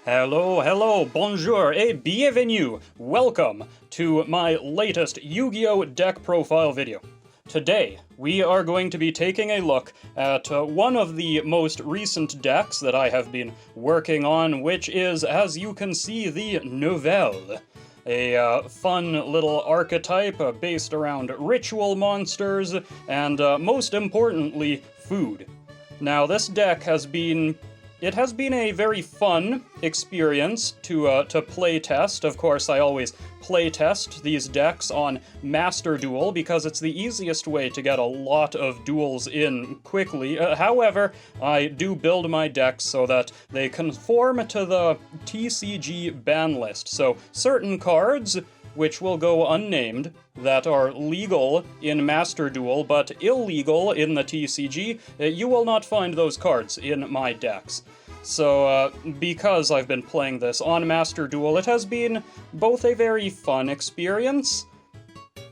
Hello, bonjour, et bienvenue! Welcome to my latest Yu-Gi-Oh! Deck profile video. Today, we are going to be taking a look at one of the most recent decks that I have been working on, which is, as you can see, the Nouvelles. A fun little archetype based around ritual monsters, and most importantly, food. Now, this deck has been a very fun experience to play test. Of course, I always play test these decks on Master Duel because it's the easiest way to get a lot of duels in quickly. However, I do build my decks so that they conform to the TCG ban list. So certain cards, which will go unnamed, that are legal in Master Duel but illegal in the TCG, you will not find those cards in my decks. So, because I've been playing this on Master Duel, it has been both a very fun experience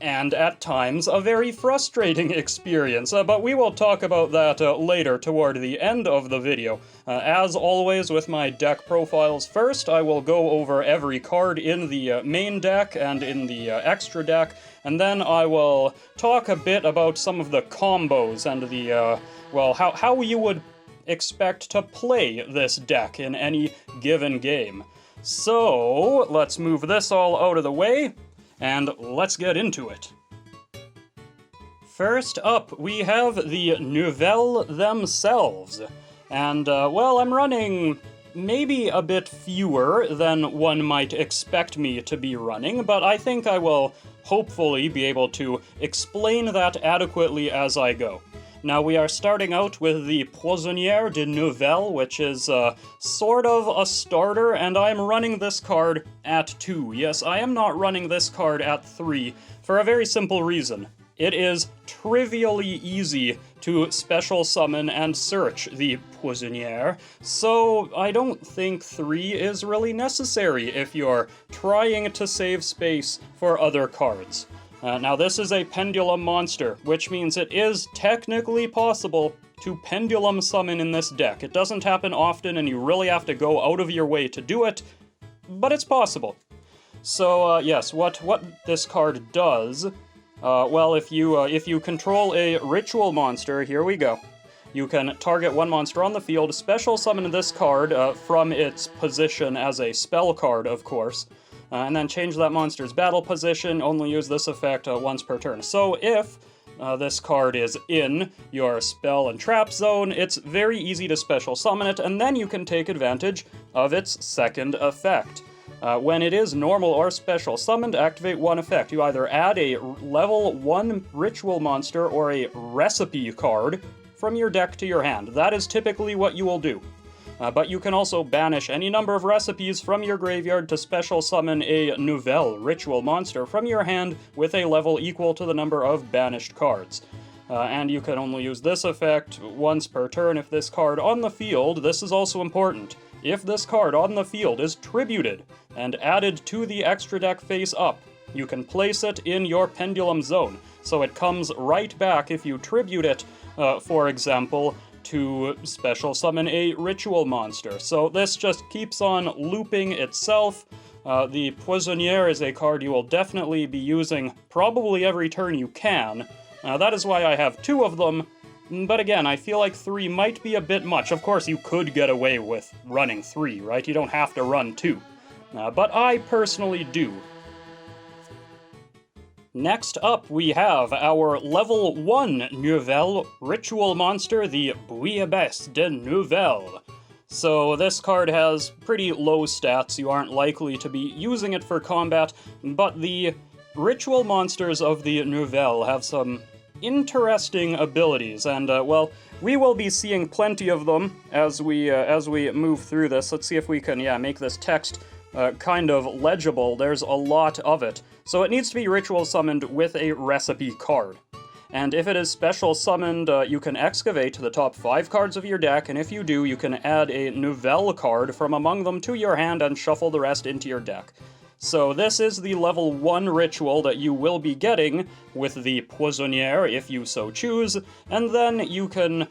and, at times, a very frustrating experience, but we will talk about that later toward the end of the video. As always with my deck profiles, first I will go over every card in the main deck and in the extra deck, and then I will talk a bit about some of the combos and the, well, how you would expect to play this deck in any given game. So, let's move this all out of the way, and let's get into it. First up, we have the Nouvelles themselves. And, well, I'm running maybe a bit fewer than one might expect me to be running, but I think I will hopefully be able to explain that adequately as I go. Now, we are starting out with the Prisonnière de Nouvelles, which is sort of a starter, and I'm running this card at 2. Yes, I am not running this card at 3, for a very simple reason. It is trivially easy to special summon and search the Prisonnière, so I don't think 3 is really necessary if you're trying to save space for other cards. Now, this is a pendulum monster, which means it is technically possible to pendulum summon in this deck. It doesn't happen often, and you really have to go out of your way to do it, but it's possible. So, yes, what this card does, well, if you control a ritual monster, here we go. You can target one monster on the field, special summon this card from its position as a spell card, of course. And then change that monster's battle position, only use this effect once per turn. So if this card is in your spell and trap zone, it's very easy to special summon it, and then you can take advantage of its second effect. When it is normal or special summoned, activate one effect. You either add a level 1 ritual monster or a recipe card from your deck to your hand. That is typically what you will do. But you can also banish any number of recipes from your graveyard to special summon a Nouvelle ritual monster from your hand with a level equal to the number of banished cards. And you can only use this effect once per turn if this card on the field, this is also important, if this card on the field is tributed and added to the extra deck face up, you can place it in your pendulum zone. So it comes right back if you tribute it, for example, to special summon a ritual monster. So this just keeps on looping itself. The Prisonnière is a card you will definitely be using probably every turn you can. That is why I have 2 of them, but again, I feel like 3 might be a bit much. Of course, you could get away with running 3, right? You don't have to run 2. But I personally do. Next up, we have our level 1 Nouvelle ritual monster, the Bouillabaisse de Nouvelles. So this card has pretty low stats, you aren't likely to be using it for combat, but the ritual monsters of the Nouvelle have some interesting abilities, and, well, we will be seeing plenty of them as we move through this. Let's see if we can, make this text kind of legible. There's a lot of it. So it needs to be ritual summoned with a recipe card. And if it is special summoned, you can excavate the top 5 cards of your deck, and if you do, you can add a Nouvelle card from among them to your hand and shuffle the rest into your deck. So this is the level 1 ritual that you will be getting with the Poissonnière if you so choose, and then you can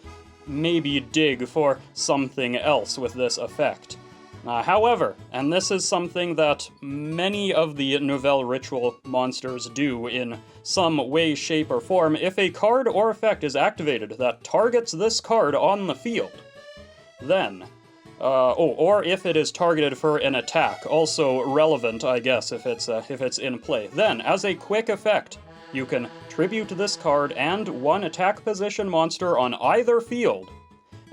maybe dig for something else with this effect. However, and this is something that many of the Nouvelle ritual monsters do in some way, shape, or form, if a card or effect is activated that targets this card on the field, then, or if it is targeted for an attack, also relevant, I guess, if it's in play, then, as a quick effect, you can tribute this card and one attack position monster on either field.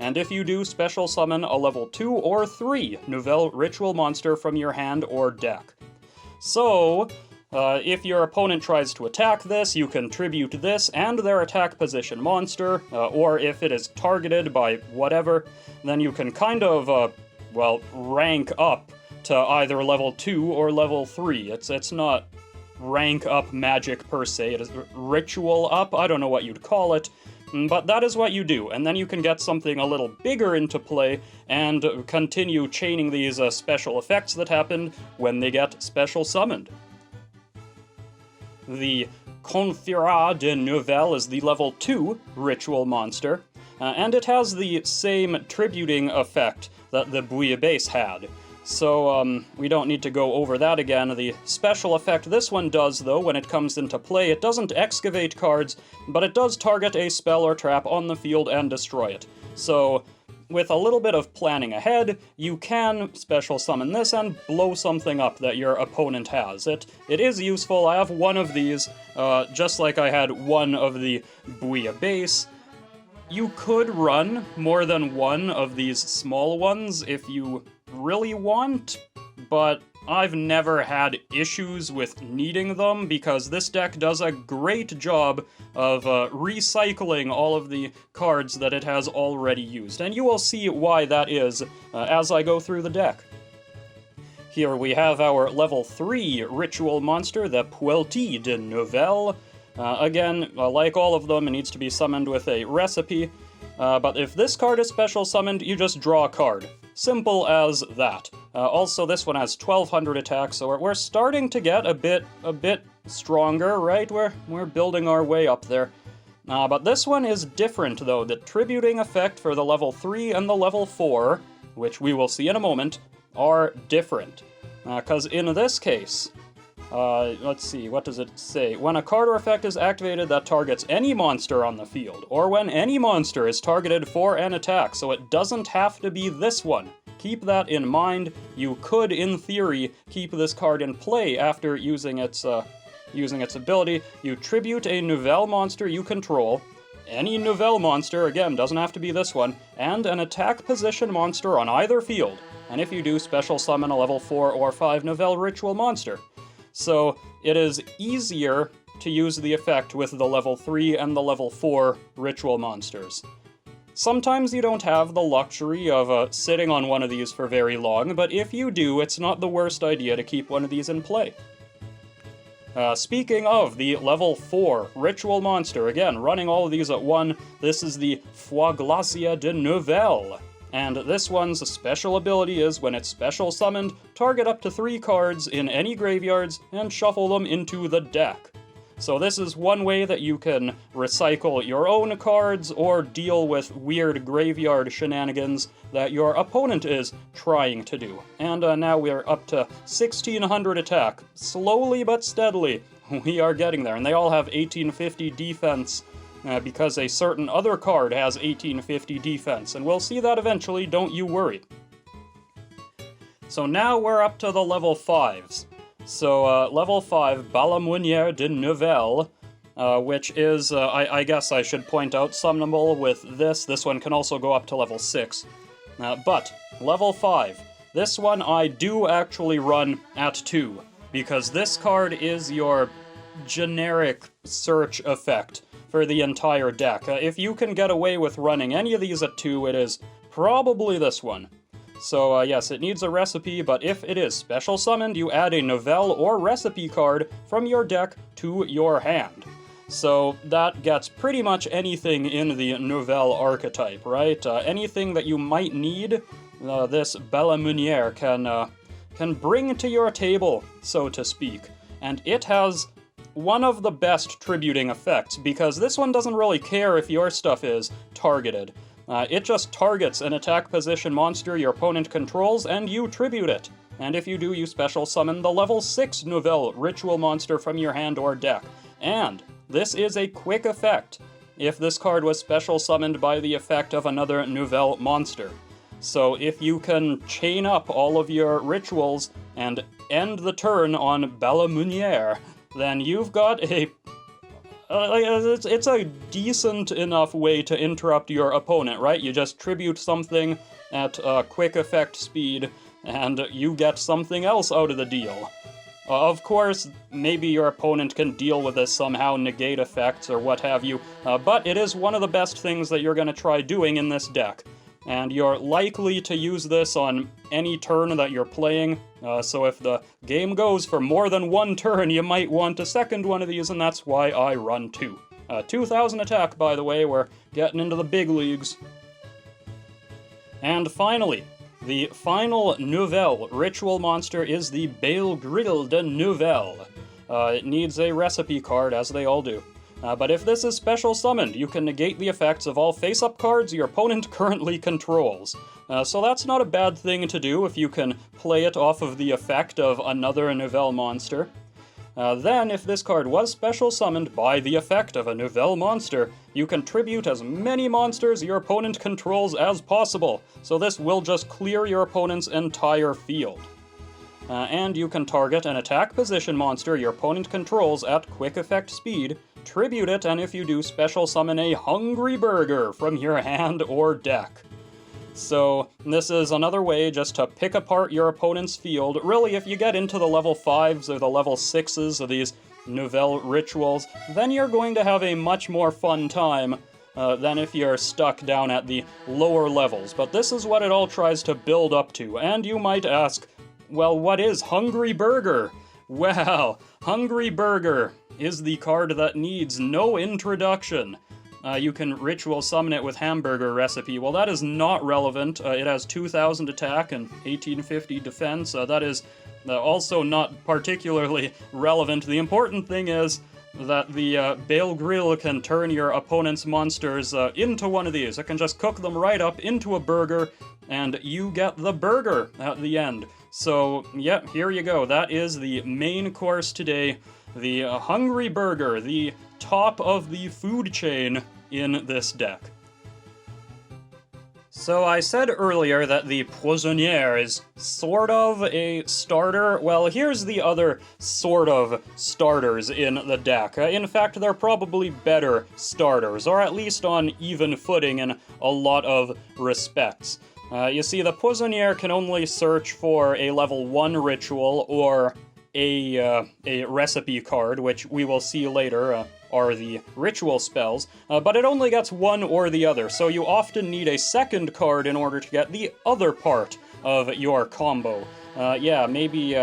And if you do, special summon a level 2 or 3 Nouvelle ritual monster from your hand or deck. So, if your opponent tries to attack this, you can tribute this and their attack position monster, or if it is targeted by whatever, then you can kind of, rank up to either level 2 or level 3. It's not rank up magic per se, it is ritual up, I don't know what you'd call it. But that is what you do, and then you can get something a little bigger into play and continue chaining these special effects that happen when they get special summoned. The Conférère de Nouvelles is the level 2 ritual monster, and it has the same tributing effect that the Bouillabaisse had. So, we don't need to go over that again. The special effect this one does, though, when it comes into play, it doesn't excavate cards, but it does target a spell or trap on the field and destroy it. So, with a little bit of planning ahead, you can special summon this and blow something up that your opponent has. It is useful. I have one of these, just like I had one of the Bouillabaisse. You could run more than one of these small ones if you really want, but I've never had issues with needing them because this deck does a great job of recycling all of the cards that it has already used, and you will see why that is as I go through the deck. Here we have our level 3 ritual monster, the Appétit de Nouvelles. Again, like all of them, it needs to be summoned with a recipe, but if this card is special summoned, you just draw a card. Simple as that. Also, this one has 1200 attack, so we're starting to get a bit stronger, right? We're building our way up there. But this one is different, though. The tributing effect for the level 3 and the level 4, which we will see in a moment, are different. Because in this case, let's see, what does it say? When a card or effect is activated that targets any monster on the field, or when any monster is targeted for an attack, so it doesn't have to be this one. Keep that in mind. You could, in theory, keep this card in play after using its ability. You tribute a Nouvelle monster you control, any Nouvelle monster, again, doesn't have to be this one, and an attack position monster on either field. And if you do, special summon a level 4 or 5 Nouvelle ritual monster. So, it is easier to use the effect with the level 3 and the level 4 ritual monsters. Sometimes you don't have the luxury of sitting on one of these for very long, but if you do, it's not the worst idea to keep one of these in play. Speaking of the level 4 ritual monster, again, running all of these at one, this is the Foie Glacé de Nouvelles. And this one's special ability is, when it's special summoned, target up to 3 cards in any graveyards and shuffle them into the deck. So this is one way that you can recycle your own cards or deal with weird graveyard shenanigans that your opponent is trying to do. And now we're up to 1600 attack. Slowly but steadily, we are getting there. And they all have 1850 defense. Because a certain other card has 1850 defense, and we'll see that eventually, don't you worry. So now we're up to the level 5s. So, level 5, Balamonière de Nouvelles, which is, I guess I should point out, summonable with this. This one can also go up to level 6. But, level 5, this one I do actually run at 2, because this card is your generic search effect for the entire deck. If you can get away with running any of these at 2, it is probably this one. So yes, it needs a recipe, but if it is special summoned, you add a Nouvelle or recipe card from your deck to your hand. So that gets pretty much anything in the Nouvelle archetype, right? Anything that you might need, this Balamonière can bring to your table, so to speak. And it has one of the best tributing effects, because this one doesn't really care if your stuff is targeted. It just targets an attack position monster your opponent controls, and you tribute it. And if you do, you special summon the level 6 Nouvelle ritual monster from your hand or deck. And this is a quick effect if this card was special summoned by the effect of another Nouvelle monster. So if you can chain up all of your rituals and end the turn on Balamuniere, then you've got a... it's a decent enough way to interrupt your opponent, right? You just tribute something at quick effect speed, and you get something else out of the deal. Of course, maybe your opponent can deal with this somehow, negate effects or what have you, but it is one of the best things that you're going to try doing in this deck. And you're likely to use this on any turn that you're playing, so if the game goes for more than one turn, you might want a second one of these, and that's why I run 2. 2,000 attack, by the way, we're getting into the big leagues. And finally, the final Nouvelle ritual monster is the Belgrilde Nouvelle. It needs a recipe card, as they all do. But if this is special summoned, you can negate the effects of all face-up cards your opponent currently controls. So that's not a bad thing to do if you can play it off of the effect of another Nouvelle monster. Then, if this card was special summoned by the effect of a Nouvelle monster, you can tribute as many monsters your opponent controls as possible, so this will just clear your opponent's entire field. And you can target an attack position monster your opponent controls at quick effect speed, tribute it, and if you do, special summon a Hungry Burger from your hand or deck. So this is another way just to pick apart your opponent's field. Really, if you get into the level 5s or the level 6s of these Nouvelle rituals, then you're going to have a much more fun time than if you're stuck down at the lower levels. But this is what it all tries to build up to, and you might ask, well, what is Hungry Burger? Well, Hungry Burger is the card that needs no introduction. You can ritual summon it with Hamburger Recipe. Well, that is not relevant. It has 2,000 attack and 1850 defense. That is also not particularly relevant. The important thing is that the Belgrilde can turn your opponent's monsters into one of these. It can just cook them right up into a burger, and you get the burger at the end. So, yeah, here you go. That is the main course today. The Hungry Burger, the top of the food chain in this deck. So I said earlier that the Poissonnière is sort of a starter. Well, here's the other sort of starters in the deck. In fact, they're probably better starters, or at least on even footing in a lot of respects. You see, the Poissonnière can only search for a level 1 ritual or a recipe card, which we will see later are the ritual spells, but it only gets one or the other, so you often need a second card in order to get the other part of your combo. Yeah, maybe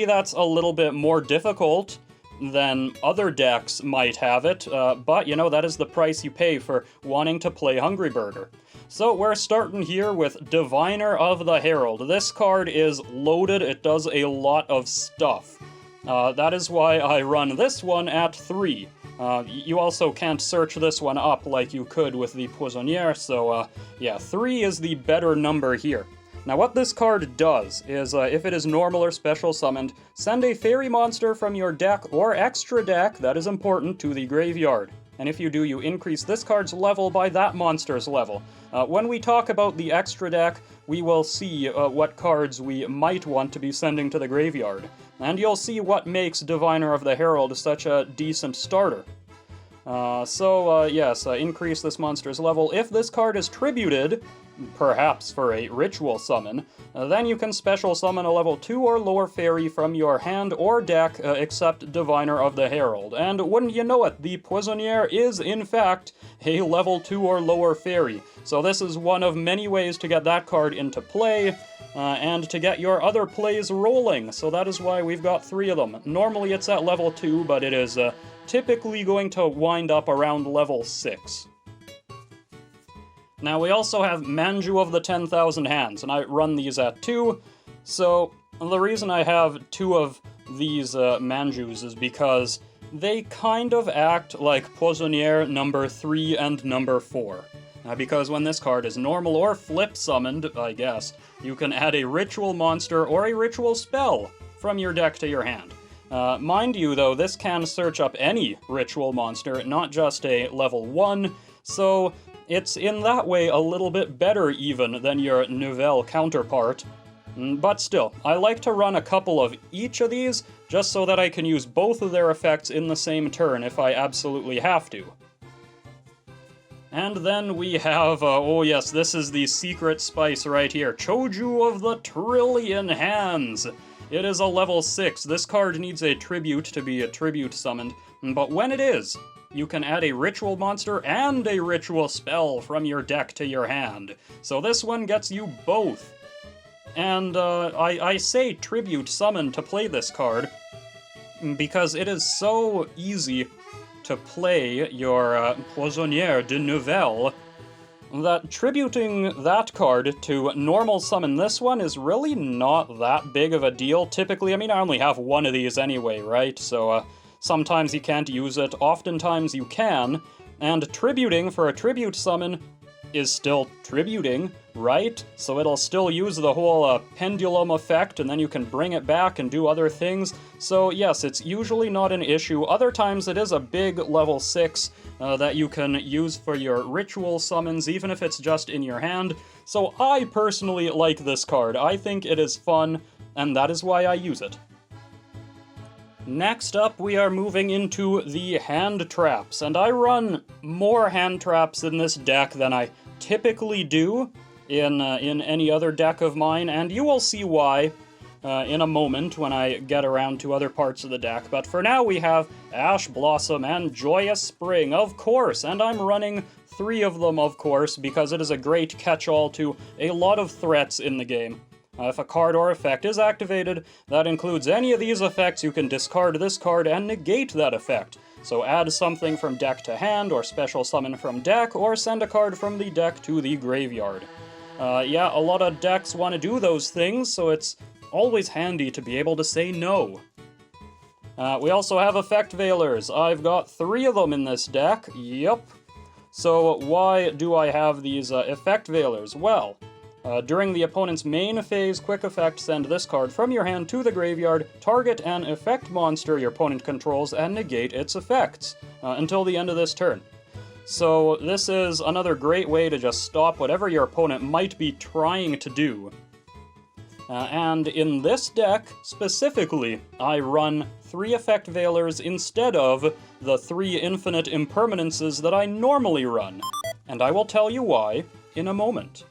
that's a little bit more difficult than other decks might have it, but you know, that is the price you pay for wanting to play Hungry Burger. So we're starting here with Diviner of the Herald. This card is loaded, it does a lot of stuff. That is why I run this one at 3. You also can't search this one up like you could with the Poissonnière, so yeah, 3 is the better number here. Now what this card does is, if it is normal or special summoned, send a fairy monster from your deck or extra deck, that is important, to the graveyard. And if you do, you increase this card's level by that monster's level. When we talk about the extra deck, we will see what cards we might want to be sending to the graveyard. And you'll see what makes Diviner of the Herald such a decent starter. Yes, increase this monster's level. If this card is tributed, perhaps for a ritual summon, then you can special summon a level 2 or lower fairy from your hand or deck, except Diviner of the Herald. And wouldn't you know it, the Poissonnière is, in fact, a level 2 or lower fairy. So this is one of many ways to get that card into play, and to get your other plays rolling. So that is why we've got 3 of them. Normally it's at level 2, but it is typically going to wind up around level 6. Now we also have Manju of the 10,000 Hands, and I run these at 2, so The reason I have two of these Manjus is because they kind of act like Poissonniere number 3 and number 4. Because when this card is normal or flip summoned, I guess, you can add a ritual monster or a ritual spell from your deck to your hand. Mind you, though, this can search up any ritual monster, not just a level 1, so it's in that way a little bit better even than your Nouvelle counterpart. But still, I like to run a couple of each of these, just so that I can use both of their effects in the same turn if I absolutely have to. And then we have, oh yes, this is the secret spice right here, Choju of the Trillion Hands. It is a level 6. This card needs a tribute to be a tribute summoned, but when it is, you can add a ritual monster and a ritual spell from your deck to your hand. So this one gets you both. And I say tribute summon to play this card because it is so easy to play your Poissonniere de Nouvelles that tributing that card to normal summon this one is really not that big of a deal. Typically, I mean, I only have one of these anyway, right? So sometimes you can't use it, oftentimes you can, and tributing for a tribute summon is still tributing, right? So it'll still use the whole pendulum effect, and then you can bring it back and do other things. So yes, it's usually not an issue. Other times it is a big level 6 that you can use for your ritual summons, even if it's just in your hand. So I personally like this card. I think it is fun, and that is why I use it. Next up, we are moving into the hand traps, and I run more hand traps in this deck than I typically do in any other deck of mine, and you will see why in a moment when I get around to other parts of the deck. But for now, we have Ash Blossom and Joyous Spring, of course, and I'm running 3 of them, of course, because it is a great catch-all to a lot of threats in the game. If a card or effect is activated that includes any of these effects, you can discard this card and negate that effect. So add something from deck to hand, or special summon from deck, or send a card from the deck to the graveyard. Yeah, a lot of decks want to do those things, so it's always handy to be able to say no. We also have Effect Veilers. I've got 3 of them in this deck, yep. So why do I have these Effect Veilers? Well, during the opponent's main phase, quick effect, send this card from your hand to the graveyard, target an effect monster your opponent controls, and negate its effects until the end of this turn. So this is another great way to just stop whatever your opponent might be trying to do. And in this deck, specifically, I run 3 Effect Veilers instead of the 3 Infinite Impermanences that I normally run. And I will tell you why in a moment.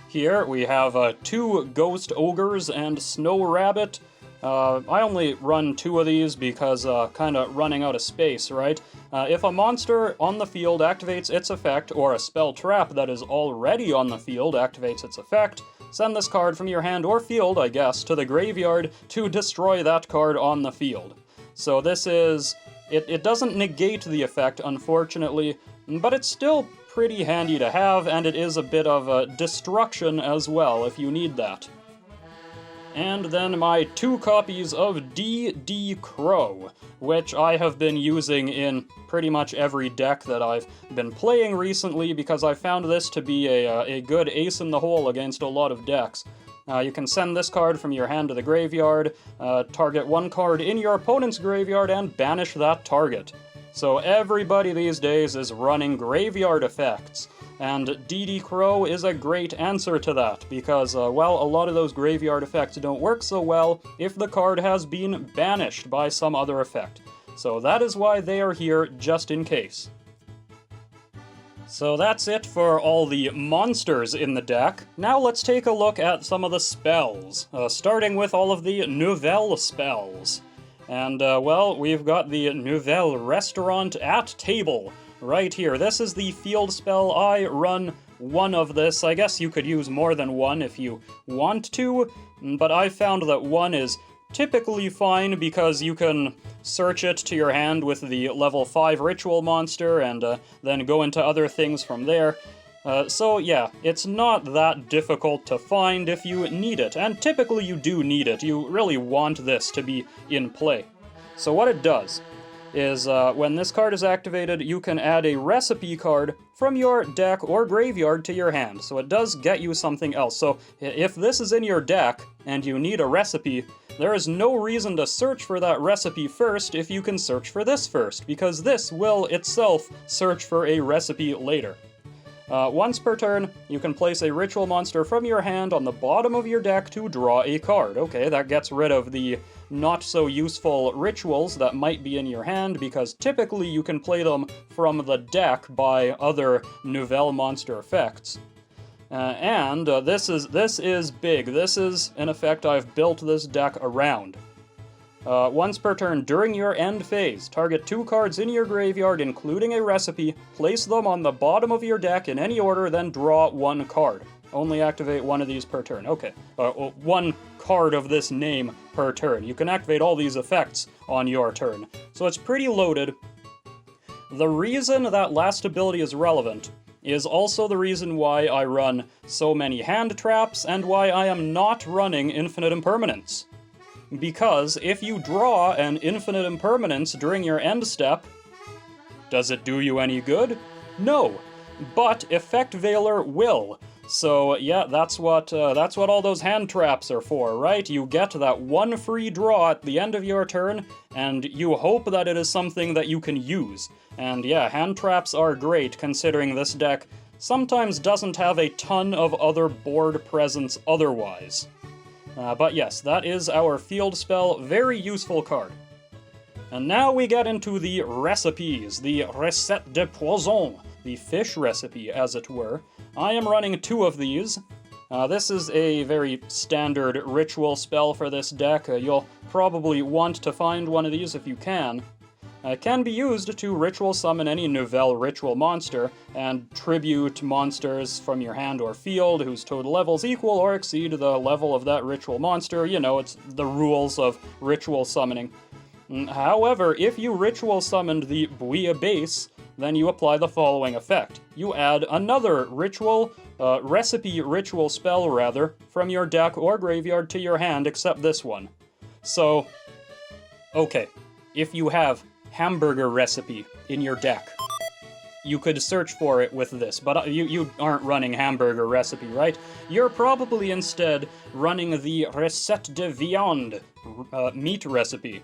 Here we have 2 Ghost Ogres and Snow Rabbit. I only run 2 of these because kinda running out of space, right? If a monster on the field activates its effect, or a spell trap that is already on the field activates its effect, send this card from your hand or field, I guess, to the graveyard to destroy that card on the field. So this is... It doesn't negate the effect, unfortunately, but it's still pretty handy to have, and it is a bit of a destruction as well if you need that. And then my 2 copies of D.D. Crow, which I have been using in pretty much every deck that I've been playing recently because I found this to be a good ace in the hole against a lot of decks. You can send this card from your hand to the graveyard, target 1 card in your opponent's graveyard, and banish that target. So everybody these days is running graveyard effects, and D.D. Crow is a great answer to that, because, well, a lot of those graveyard effects don't work so well if the card has been banished by some other effect. So that is why they are here, just in case. So that's it for all the monsters in the deck. Now let's take a look at some of the spells, starting with all of the Nouvelles Spells. And, well, we've got the Nouvelle Restaurant at Table right here. This is the field spell. I run 1 of this. I guess you could use more than 1 if you want to, but I found that 1 is typically fine because you can search it to your hand with the level 5 ritual monster and then go into other things from there. So yeah, it's not that difficult to find if you need it, and typically you do need it. You really want this to be in play. So what it does is when this card is activated, you can add a recipe card from your deck or graveyard to your hand. So it does get you something else. So if this is in your deck and you need a recipe, there is no reason to search for that recipe first if you can search for this first, because this will itself search for a recipe later. Once per turn, you can place a ritual monster from your hand on the bottom of your deck to draw a card. Okay, that gets rid of the not-so-useful rituals that might be in your hand, because typically you can play them from the deck by other Nouvelle monster effects. This is big. This is an effect I've built this deck around. Once per turn during your end phase, target 2 cards in your graveyard, including a recipe, place them on the bottom of your deck in any order, then draw 1 card. Only activate 1 of these per turn. Okay, 1 card of this name per turn. You can activate all these effects on your turn, so it's pretty loaded. The reason that last ability is relevant is also the reason why I run so many hand traps and why I am not running Infinite Impermanence. Because if you draw an Infinite Impermanence during your end step, does it do you any good? No, but Effect Veiler will. So yeah, that's what all those hand traps are for, right? You get that 1 free draw at the end of your turn, and you hope that it is something that you can use. And yeah, hand traps are great, considering this deck sometimes doesn't have a ton of other board presence otherwise. But yes, that is our field spell, very useful card. And now we get into the recipes, the recette de poison, the fish recipe, as it were. I am running 2 of these. This is a very standard ritual spell for this deck. You'll probably want to find one of these if you can. It can be used to ritual summon any Nouvelle ritual monster, and tribute monsters from your hand or field whose total levels equal or exceed the level of that ritual monster. You know, it's the rules of ritual summoning. However, if you ritual summoned the bouillabaisse, then you apply the following effect. You add another recipe ritual spell rather, from your deck or graveyard to your hand, except this one. So, okay, if you have hamburger recipe in your deck, you could search for it with this, but you aren't running hamburger recipe, right? You're probably instead running the recette de viande meat recipe.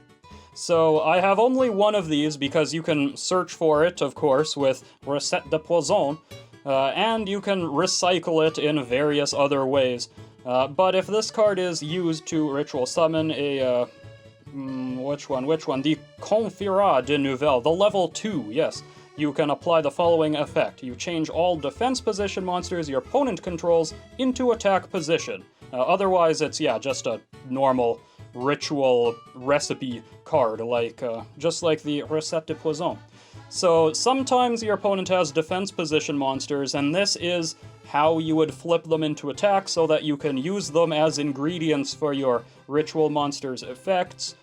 So I have only 1 of these because you can search for it, of course, with recette de poison, and you can recycle it in various other ways. But if this card is used to ritual summon a which one? The Confira de Nouvelles, the level 2, yes. You can apply the following effect. You change all defense position monsters your opponent controls into attack position. Otherwise, it's, yeah, just a normal ritual recipe card, like just like the Recette de Poison. So sometimes your opponent has defense position monsters, and this is how you would flip them into attack so that you can use them as ingredients for your ritual monster's effects.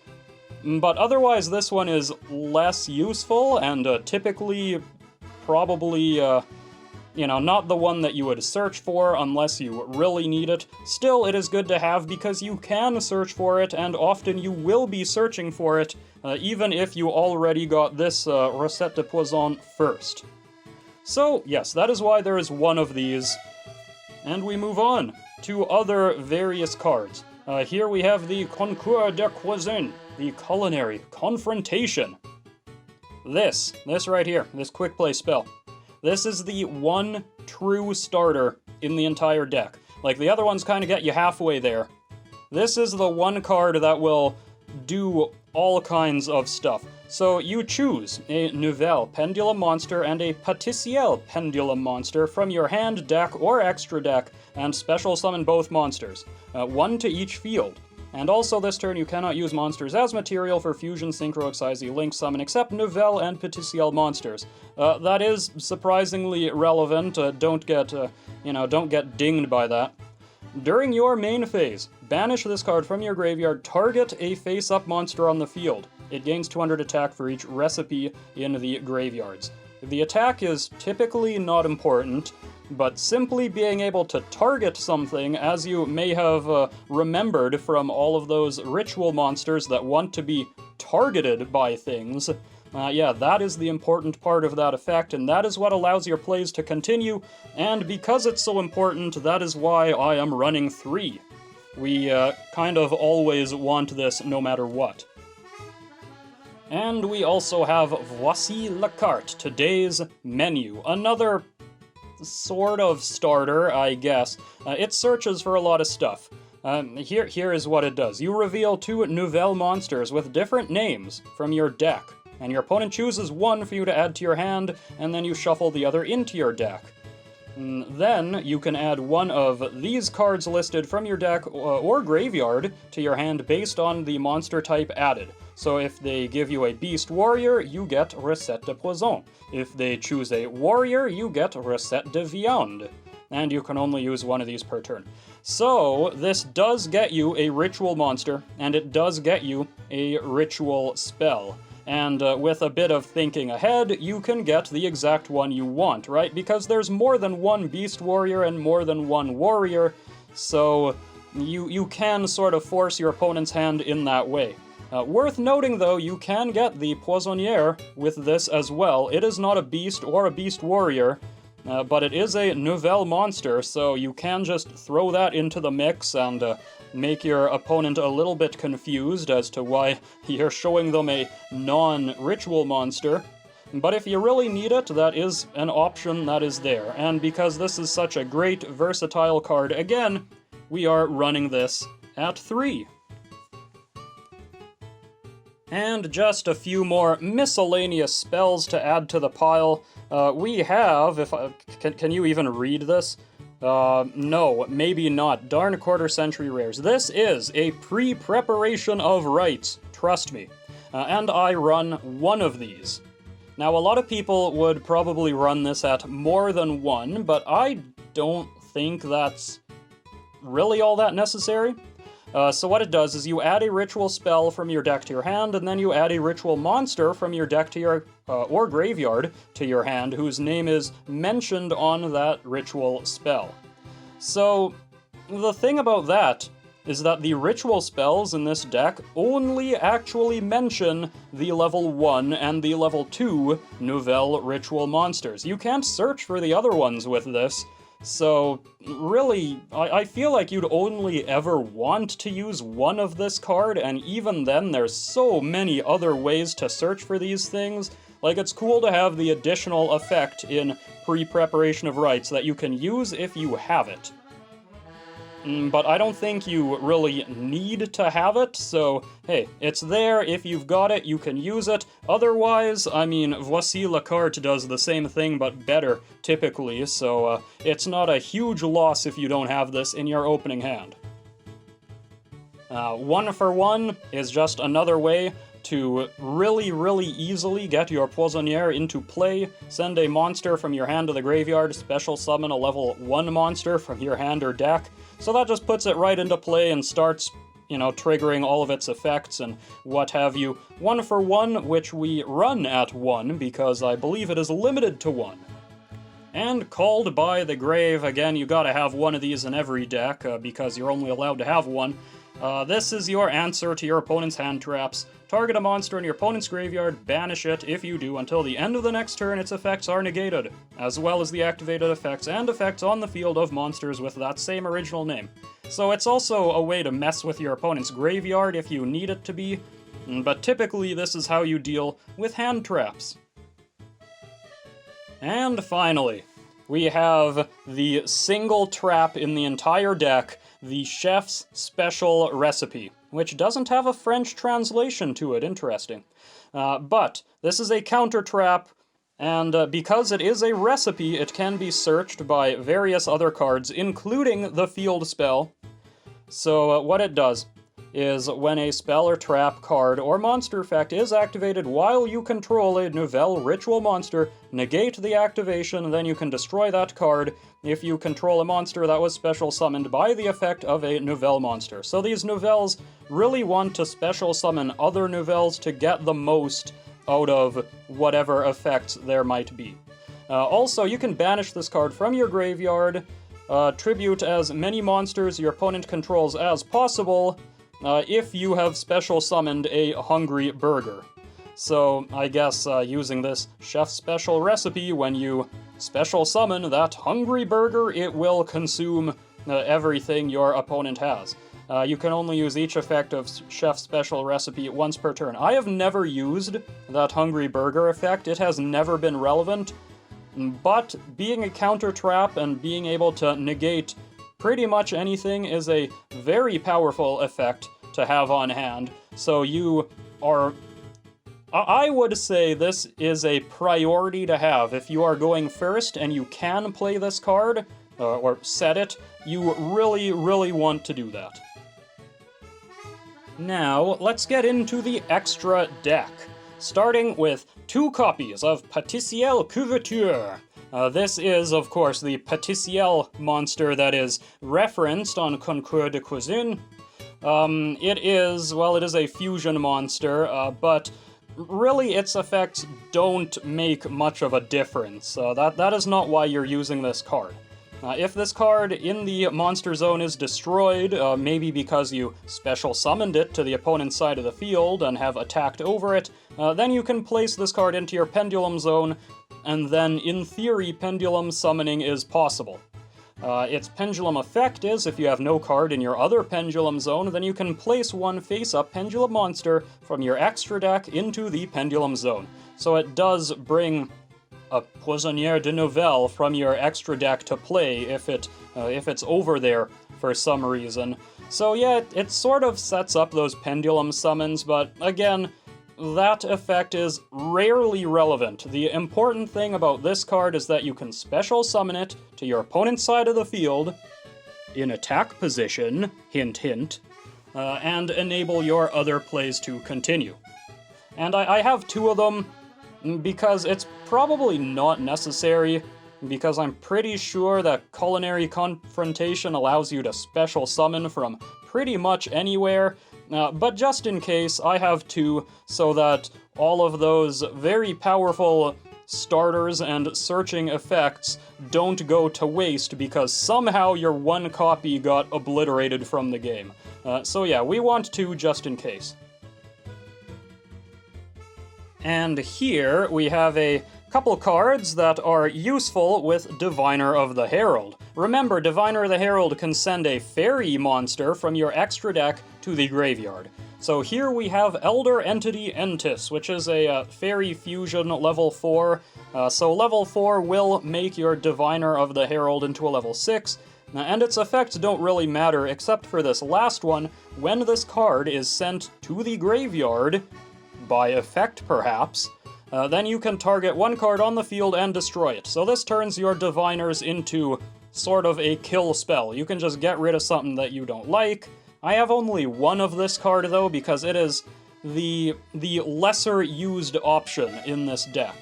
But otherwise, this one is less useful, and typically, probably, not the one that you would search for unless you really need it. Still, it is good to have because you can search for it, and often you will be searching for it, even if you already got this Recette de Poison first. So, yes, that is why there is 1 of these. And we move on to other various cards. Here we have the Concours de Cuisine, the Culinary Confrontation. This right here, this quick play spell. This is the 1 true starter in the entire deck. Like, the other ones kind of get you halfway there. This is the 1 card that will do all kinds of stuff. So you choose a Nouvelle Pendulum monster and a Pâtissier Pendulum monster from your hand, deck, or extra deck, and special summon both monsters. 1 to each field. And also this turn you cannot use monsters as material for Fusion, Synchro, Excise, Link Summon, except Nouvelle and Pâtissier monsters. That is surprisingly relevant. Don't get dinged by that. During your main phase, banish this card from your graveyard, target a face-up monster on the field. It gains 200 attack for each recipe in the graveyards. The attack is typically not important. but simply being able to target something, as you may have remembered from all of those ritual monsters that want to be targeted by things. Yeah, that is the important part of that effect, and that is what allows your plays to continue, and because it's so important, that is why I am running 3. We kind of always want this no matter what. And we also have Voici la carte, today's menu. Another sort of starter, I guess. It searches for a lot of stuff. Here is what it does. You reveal 2 Nouvelles monsters with different names from your deck, and your opponent chooses one for you to add to your hand, and then you shuffle the other into your deck. Then you can add one of these cards listed from your deck or graveyard to your hand based on the monster type added. So if they give you a Beast Warrior, you get Recette de Poison. If they choose a Warrior, you get Recette de Viande. And you can only use one of these per turn. So this does get you a ritual monster, and it does get you a ritual spell. And with a bit of thinking ahead, you can get the exact one you want, right? Because there's more than one Beast Warrior and more than one Warrior, so you can sort of force your opponent's hand in that way. Worth noting, though, you can get the Poissonnière with this as well. It is not a Beast or a Beast Warrior, but it is a Nouvelle monster, so you can just throw that into the mix and make your opponent a little bit confused as to why you're showing them a non-ritual monster. But if you really need it, that is an option that is there. And because this is such a great, versatile card, again, we are running this at 3. And just a few more miscellaneous spells to add to the pile. We have, can you even read this? No, maybe not. Darn quarter-century rares. This is a pre-preparation of rites, trust me. And I run one of these. Now, a lot of people would probably run this at more than one, but I don't think that's really all that necessary. So what it does is you add a ritual spell from your deck to your hand, and then you add a ritual monster from your deck to your, or graveyard to your hand, whose name is mentioned on that ritual spell. So, the thing about that is that the ritual spells in this deck only actually mention the level 1 and the level 2 Nouvelle ritual monsters. You can't search for the other ones with this. So, really, I feel like you'd only ever want to use one of this card, and even then there's so many other ways to search for these things. Like, it's cool to have the additional effect in pre-preparation of rites that you can use if you have it. But I don't think you really need to have it, so hey, it's there. If you've got it, you can use it. Otherwise, I mean, Voici la carte does the same thing but better, typically, so it's not a huge loss if you don't have this in your opening hand. 1 for 1 is just another way to really easily get your Poissonnière into play. Send a monster from your hand to the graveyard, special summon a level 1 monster from your hand or deck. So that just puts it right into play and starts, triggering all of its effects and what have you. 1 for 1, which we run at 1 because I believe it is limited to 1. And Called by the Grave, again, you gotta have one of these in every deck because you're only allowed to have one. This is your answer to your opponent's hand traps. Target a monster in your opponent's graveyard, banish it if you do until the end of the next turn its effects are negated, as well as the activated effects and effects on the field of monsters with that same original name. So it's also a way to mess with your opponent's graveyard if you need it to be, but typically this is how you deal with hand traps. And finally, we have the single trap in the entire deck, the Chef's Special Recipe, which doesn't have a French translation to it, interesting. But this is a counter trap, and because it is a recipe, it can be searched by various other cards, including the field spell. So what it does is when a spell or trap card or monster effect is activated while you control a Nouvelle ritual monster, negate the activation, and then you can destroy that card if you control a monster that was special summoned by the effect of a Nouvelle monster. So these Nouvelles really want to special summon other Nouvelles to get the most out of whatever effects there might be. Also, you can banish this card from your graveyard, tribute as many monsters your opponent controls as possible, if you have special summoned a Hungry Burger. So, I guess using this chef's special recipe, when you special summon that Hungry Burger, it will consume everything your opponent has. You can only use each effect of Chef's Special Recipe once per turn. I have never used that Hungry Burger effect. It has never been relevant, but being a counter trap and being able to negate pretty much anything is a very powerful effect to have on hand. So you are... I would say this is a priority to have. If you are going first and you can play this card, or set it, you really, really want to do that. Now, let's get into the extra deck, starting with 2 copies of Pâtissier Couverture. This is, of course, the Pâtissier monster that is referenced on Concours de Cuisine. It is a fusion monster, but really its effects don't make much of a difference. That is not why you're using this card. If this card in the monster zone is destroyed, maybe because you special summoned it to the opponent's side of the field and have attacked over it, then you can place this card into your pendulum zone, and then in theory pendulum summoning is possible. Its pendulum effect is, if you have no card in your other pendulum zone, then you can place one face-up pendulum monster from your extra deck into the pendulum zone. So it does bring a Poissonnière de Nouvelles from your extra deck to play if it's over there for some reason. So yeah, it sort of sets up those pendulum summons, but again, that effect is rarely relevant. The important thing about this card is that you can special summon it to your opponent's side of the field, in attack position, hint hint, and enable your other plays to continue. And I have 2 of them, because it's probably not necessary, because I'm pretty sure that Culinary Confrontation allows you to special summon from pretty much anywhere, but just in case, I have 2, so that all of those very powerful starters and searching effects don't go to waste because somehow your 1 copy got obliterated from the game. So yeah, we want 2 just in case. And here we have a couple cards that are useful with Diviner of the Herald. Remember, Diviner of the Herald can send a fairy monster from your extra deck to the graveyard. So here we have Elder Entity Entis, which is a fairy fusion level 4. So level 4 will make your Diviner of the Herald into a level 6, and its effects don't really matter except for this last one. When this card is sent to the graveyard, by effect perhaps, then you can target 1 card on the field and destroy it. So this turns your Diviners into sort of a kill spell. You can just get rid of something that you don't like. I have only 1 of this card though, because it is the lesser used option in this deck.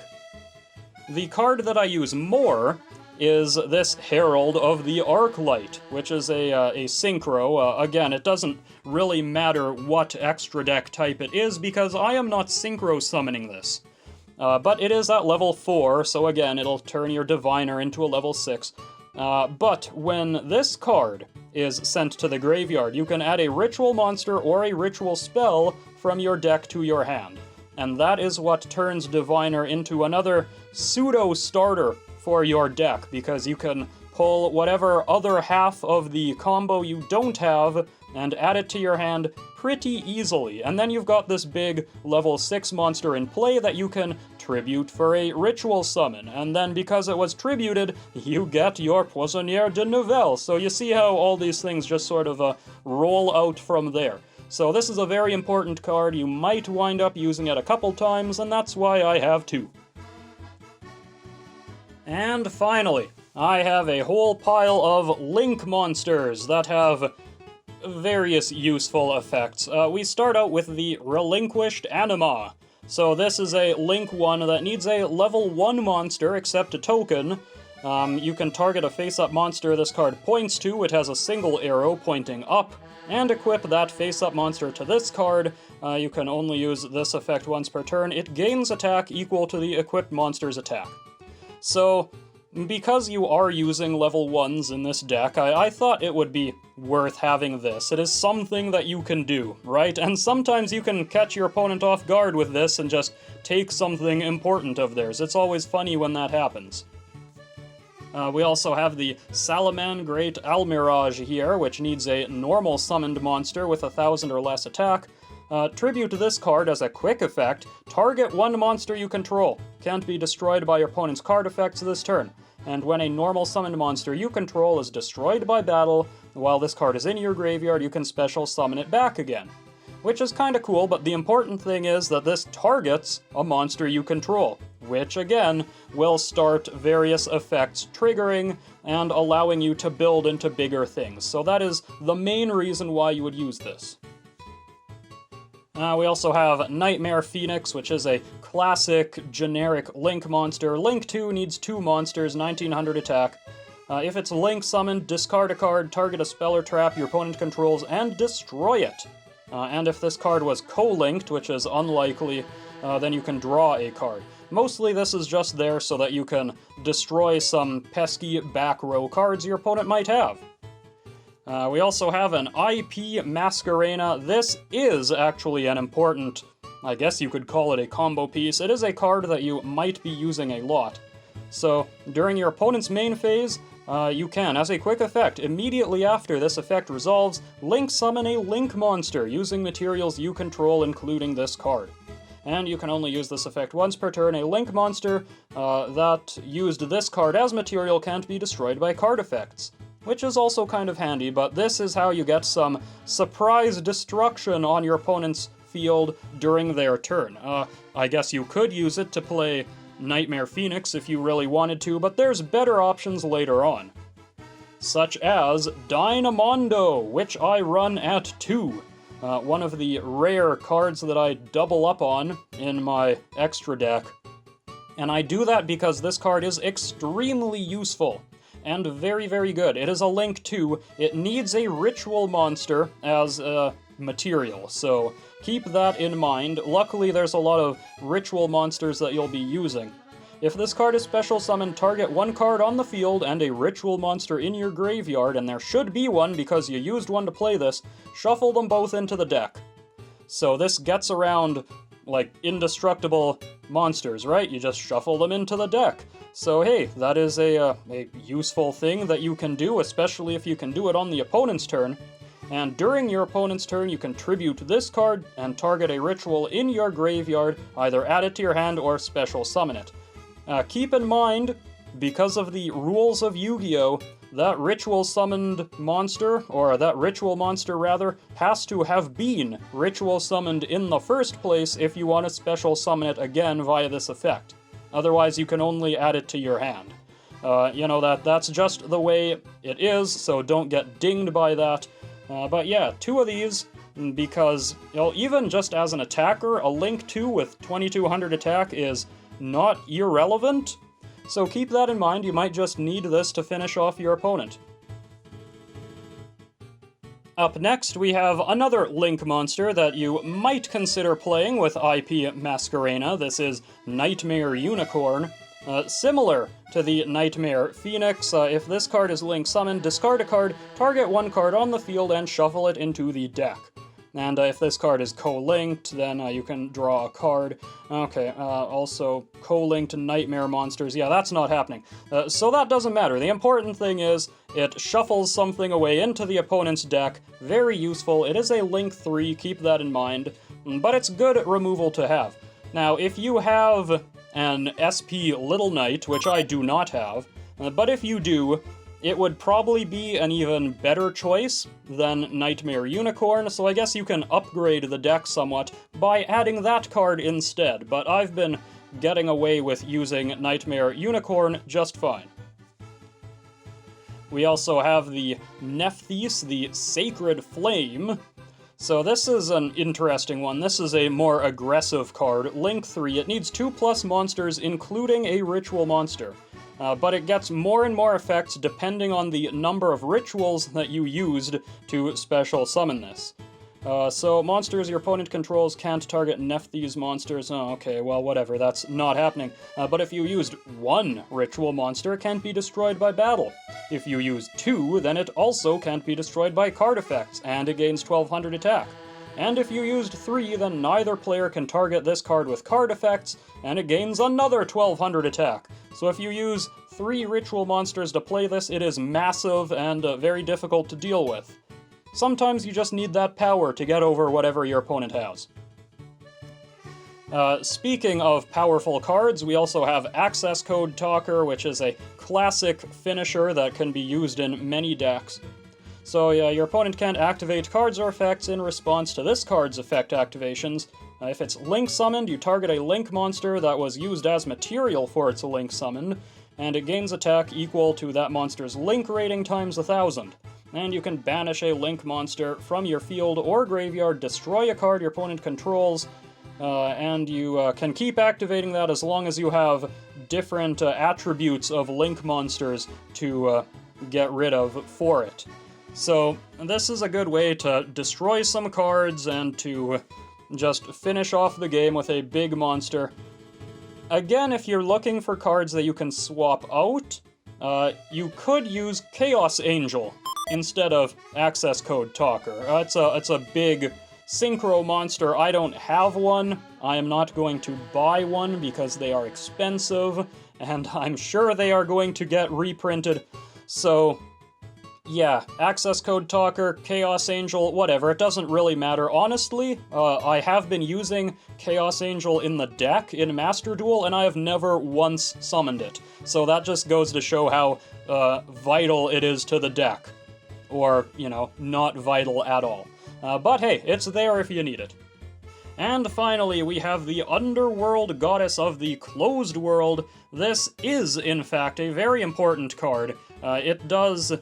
The card that I use more is this Herald of the Arclight, which is a synchro. Again, it doesn't really matter what extra deck type it is, because I am not synchro summoning this. But it is at level 4, so again, it'll turn your Diviner into a level 6. But when this card is sent to the graveyard, you can add a ritual monster or a ritual spell from your deck to your hand. And that is what turns Diviner into another pseudo-starter for your deck, because you can pull whatever other half of the combo you don't have and add it to your hand pretty easily. And then you've got this big level 6 monster in play that you can tribute for a ritual summon, and then because it was tributed, you get your Poissonnière de Nouvelles. So you see how all these things just sort of roll out from there. So this is a very important card. You might wind up using it a couple times, and that's why I have 2. And finally, I have a whole pile of Link monsters that have various useful effects. We start out with the Relinquished Anima. So this is a Link one that needs a level 1 monster, except a token. You can target a face-up monster this card points to. It has a single arrow pointing up, and equip that face-up monster to this card. You can only use this effect once per turn. It gains attack equal to the equipped monster's attack. So, because you are using level 1s in this deck, I thought it would be worth having this. It is something that you can do, right? And sometimes you can catch your opponent off guard with this and just take something important of theirs. It's always funny when that happens. We also have the Salamangreat Almirage here, which needs a normal summoned monster with 1,000 or less attack. Tribute this card as a quick effect. Target one monster you control. Can't be destroyed by your opponent's card effects this turn. And when a normal summoned monster you control is destroyed by battle, while this card is in your graveyard, you can special summon it back again. Which is kinda cool, but the important thing is that this targets a monster you control, which again will start various effects triggering and allowing you to build into bigger things. So that is the main reason why you would use this. We also have Nightmare Phoenix, which is a classic generic Link monster. Link 2 needs 2 monsters, 1900 attack. If it's Link summoned, discard a card, target a spell or trap your opponent controls, and destroy it. And if this card was co-linked, which is unlikely, then you can draw a card. Mostly this is just there so that you can destroy some pesky back row cards your opponent might have. We also have an IP Masquerena. This is actually an important, I guess you could call it a combo piece. It is a card that you might be using a lot. So, during your opponent's main phase, you can, as a quick effect, immediately after this effect resolves, Link summon a Link monster using materials you control, including this card. And you can only use this effect once per turn. A Link monster that used this card as material can't be destroyed by card effects, which is also kind of handy, but this is how you get some surprise destruction on your opponent's field during their turn. I guess you could use it to play Nightmare Phoenix if you really wanted to, but there's better options later on. Such as Dynamondo, which I run at 2. One of the rare cards that I double up on in my extra deck. And I do that because this card is extremely useful and very, very good. It is a Link 2. It needs a ritual monster as a material, so keep that in mind. Luckily, there's a lot of ritual monsters that you'll be using. If this card is special summoned, target one card on the field and a ritual monster in your graveyard, and there should be one because you used one to play this, shuffle them both into the deck. So this gets around, like, indestructible monsters, right? You just shuffle them into the deck. So hey, that is a useful thing that you can do, especially if you can do it on the opponent's turn. And during your opponent's turn, you can tribute this card and target a ritual in your graveyard, either add it to your hand or special summon it. Keep in mind, because of the rules of Yu-Gi-Oh!, that ritual summoned monster, or that ritual monster rather, has to have been ritual summoned in the first place if you want to special summon it again via this effect. Otherwise, you can only add it to your hand. That's just the way it is, so don't get dinged by that. But yeah, 2 of these, because, even just as an attacker, a Link 2 with 2200 attack is not irrelevant. So keep that in mind, you might just need this to finish off your opponent. Up next, we have another Link monster that you might consider playing with IP Masquerena. This is Nightmare Unicorn. Similar to the Nightmare Phoenix, if this card is Link summoned, discard a card, target one card on the field, and shuffle it into the deck. And if this card is co-linked, then you can draw a card. Okay, also co-linked Nightmare monsters. Yeah, that's not happening. So that doesn't matter. The important thing is it shuffles something away into the opponent's deck. Very useful. It is a Link 3, keep that in mind. But it's good removal to have. Now, if you have an SP Little Knight, which I do not have, but if you do, it would probably be an even better choice than Nightmare Unicorn, so I guess you can upgrade the deck somewhat by adding that card instead, but I've been getting away with using Nightmare Unicorn just fine. We also have the Nephthys, the Sacred Flame. So this is an interesting one. This is a more aggressive card, Link 3. It needs 2+ monsters, including a ritual monster. But it gets more and more effects depending on the number of rituals that you used to special summon this. So monsters your opponent controls can't target Nef these monsters. Oh, okay, well, whatever, that's not happening. But if you used 1 ritual monster, it can't be destroyed by battle. If you use 2, then it also can't be destroyed by card effects, and it gains 1200 attack. And if you used 3, then neither player can target this card with card effects, and it gains another 1200 attack. So if you use 3 ritual monsters to play this, it is massive and very difficult to deal with. Sometimes you just need that power to get over whatever your opponent has. Speaking of powerful cards, we also have Access Code Talker, which is a classic finisher that can be used in many decks. So yeah, your opponent can't activate cards or effects in response to this card's effect activations. If it's Link summoned, you target a Link monster that was used as material for its Link summon, and it gains attack equal to that monster's Link rating times 1000. And you can banish a Link monster from your field or graveyard, destroy a card your opponent controls, and you can keep activating that as long as you have different attributes of Link monsters to get rid of for it. So this is a good way to destroy some cards and to just finish off the game with a big monster. Again, if you're looking for cards that you can swap out, you could use Chaos Angel instead of Access Code Talker. It's a big synchro monster. I don't have one. I am not going to buy one because they are expensive, and I'm sure they are going to get reprinted. So yeah, Access Code Talker, Chaos Angel, whatever, it doesn't really matter. Honestly, I have been using Chaos Angel in the deck in Master Duel, and I have never once summoned it. So that just goes to show how vital it is to the deck. Or, you know, not vital at all. But hey, it's there if you need it. And finally, we have the Underworld Goddess of the Closed World. This is, in fact, a very important card. It does...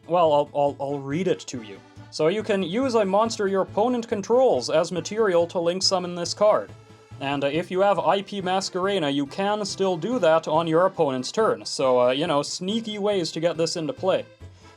well, I'll read it to you. So you can use a monster your opponent controls as material to Link summon this card. And if you have IP Masquerena, you can still do that on your opponent's turn. So, you know, sneaky ways to get this into play.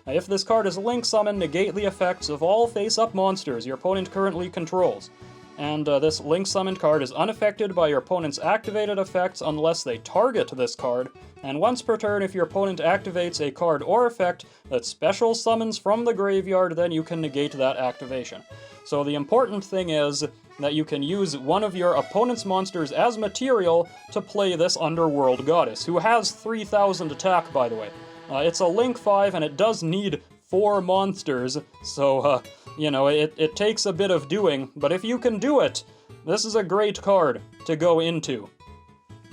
If this card is Link summoned, negate the effects of all face-up monsters your opponent currently controls. And this Link summoned card is unaffected by your opponent's activated effects unless they target this card. And once per turn, if your opponent activates a card or effect that special summons from the graveyard, then you can negate that activation. So the important thing is that you can use one of your opponent's monsters as material to play this Underworld Goddess, who has 3000 attack, by the way. It's a Link 5, and it does need 4 monsters, so, you know, it takes a bit of doing, but if you can do it, this is a great card to go into.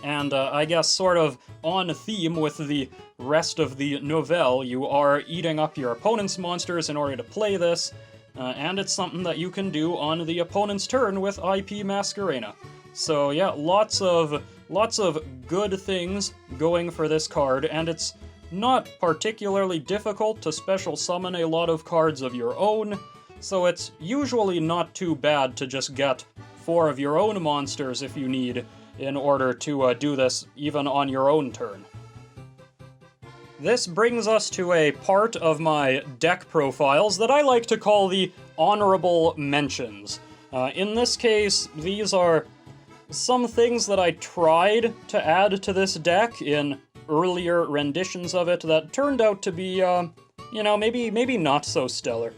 And I guess sort of on theme with the rest of the novelle, you are eating up your opponent's monsters in order to play this, and it's something that you can do on the opponent's turn with IP Masquerena. So yeah, lots of good things going for this card, and it's not particularly difficult to special summon a lot of cards of your own, so it's usually not too bad to just get 4 of your own monsters if you need, in order to do this even on your own turn. This brings us to a part of my deck profiles that I like to call the honorable mentions. In this case, these are some things that I tried to add to this deck in earlier renditions of it that turned out to be, you know, maybe not so stellar.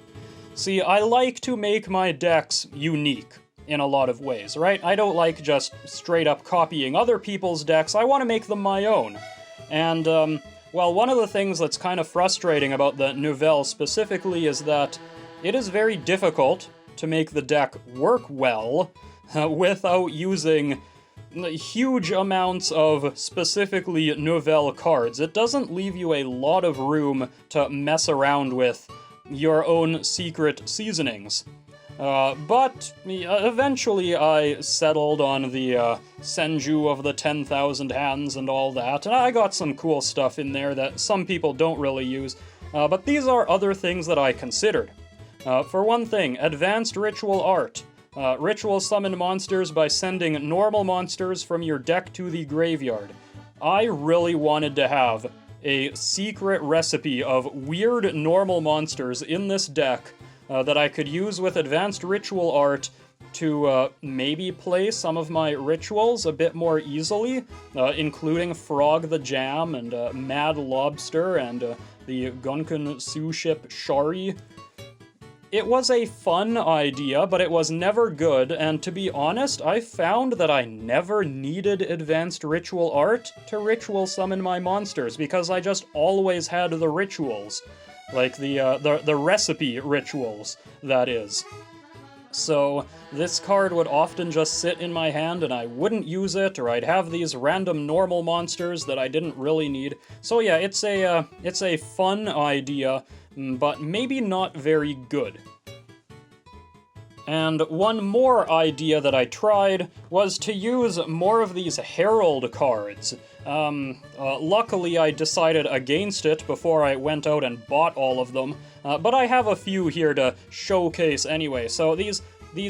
See, I like to make my decks unique in a lot of ways, right? I don't like just straight up copying other people's decks, I want to make them my own. And, well, one of the things that's kind of frustrating about the Nouvelle specifically is that it is very difficult to make the deck work well without using huge amounts of specifically Nouvelle cards. It doesn't leave you a lot of room to mess around with your own secret seasonings. But eventually I settled on the Senju of the 10,000 Hands and all that, and I got some cool stuff in there that some people don't really use. But these are other things that I considered. For one thing, advanced ritual art. Ritual summon monsters by sending normal monsters from your deck to the graveyard. I really wanted to have a secret recipe of weird normal monsters in this deck that I could use with advanced ritual art to maybe play some of my rituals a bit more easily, including Frog the Jam and Mad Lobster and the Gunkan Sue ship Shari. It was a fun idea, but it was never good, and to be honest, I found that I never needed advanced ritual art to ritual summon my monsters, because I just always had the rituals. Like the recipe rituals, that is. So this card would often just sit in my hand and I wouldn't use it, or I'd have these random normal monsters that I didn't really need. So yeah, it's a fun idea, but maybe not very good. And one more idea that I tried was to use more of these Herald cards. Luckily I decided against it before I went out and bought all of them, but I have a few here to showcase anyway. So these